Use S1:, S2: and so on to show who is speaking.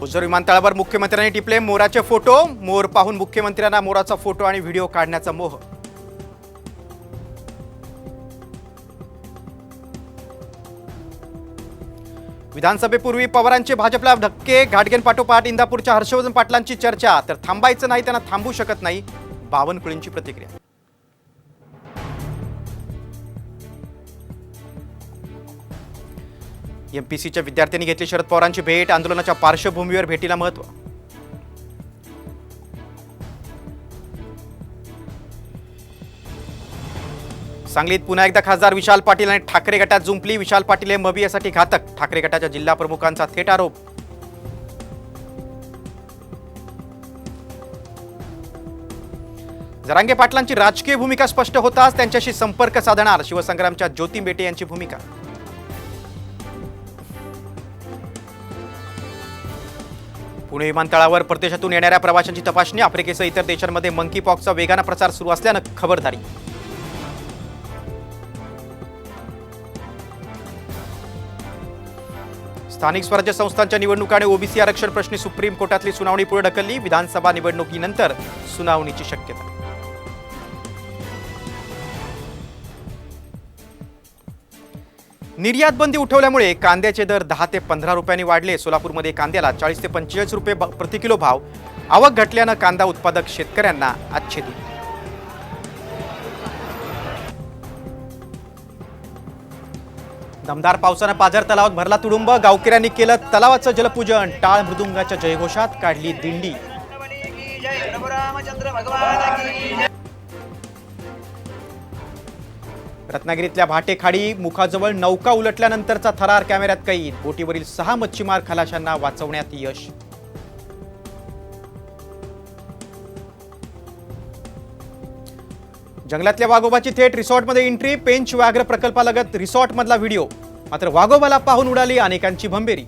S1: ओझर विमानतळावर मुख्यमंत्र्यांनी टिपले मोराचे फोटो। मोर पाहून मुख्यमंत्र्यांना मोराचा फोटो आणि व्हिडिओ काढण्याचा मोह। विधानसभेपूर्वी पवारांचे भाजपला धक्के। घाटगेंपाठोपाठ इंदापूरच्या हर्षवर्धन पाटलांची चर्चा। तर थांबायचं नाही, त्यांना थांबू शकत नाही, बावनकुळेंची प्रतिक्रिया। एमपीसीच्या विद्यार्थ्यांनी घेतली शरद पवारांची भेट। आंदोलनाच्या पार्श्वभूमीवर भेटीला महत्त्व। सांगलीत पुन्हा एकदा खासदार विशाल पाटील आणि ठाकरे गटात जुंपली। विशाल पाटील हे मबियासाठी घातक। ठाकरे गटाच्या जिल्हा प्रमुखांचा थेट आरोप। जरांगे पाटलांची राजकीय भूमिका स्पष्ट होताच त्यांच्याशी संपर्क साधणार। शिवसंग्रामच्या ज्योती मेटे यांची भूमिका। पुणे विमानतळावर परदेशातून येणाऱ्या प्रवाशांची तपासणी। आफ्रिकेसह इतर देशांमध्ये मंकी पॉक्सचा वेगाने प्रसार सुरू असल्यानं खबरदारी। स्थानिक स्वराज्य संस्थांच्या निवडणुका आणि ओबीसी आरक्षण प्रश्नी सुप्रीम कोर्टातली सुनावणी पुढे ढकलली। विधानसभा निवडणुकीनंतर सुनावणीची शक्यता। निर्यात बंदी उठवल्यामुळे कांद्याचे दर 10 ते 15 रुपयांनी वाढले। सोलापूरमध्ये कांद्याला 40 ते 45 रुपये प्रति किलो भाव। आवक घटल्यानं कांदा उत्पादक शेतकऱ्यांना आजचे दिन। दमदार पावसानं पाझर तलावात भरला तुडुंब। गावकऱ्यांनी केलं तलावाचं जलपूजन। टाळ मृदुंगाच्या जयघोषात काढली दिंडी। रत्नागिरीतल्या भाटेखाडी मुखाजवळ नौका उलटल्यानंतरचा थरार कॅमेऱ्यात कैद। बोटीवरील 6 मच्छीमार खलाशांना वाचवण्यात यश। जंगलातल्या वाघोबाची थेट रिसॉर्टमध्ये एंट्री। पेंच व्याघ्र प्रकल्पालगत रिसॉर्टमधला व्हिडिओ। मात्र वाघोबाला पाहून उडाली अनेकांची भंबेरी।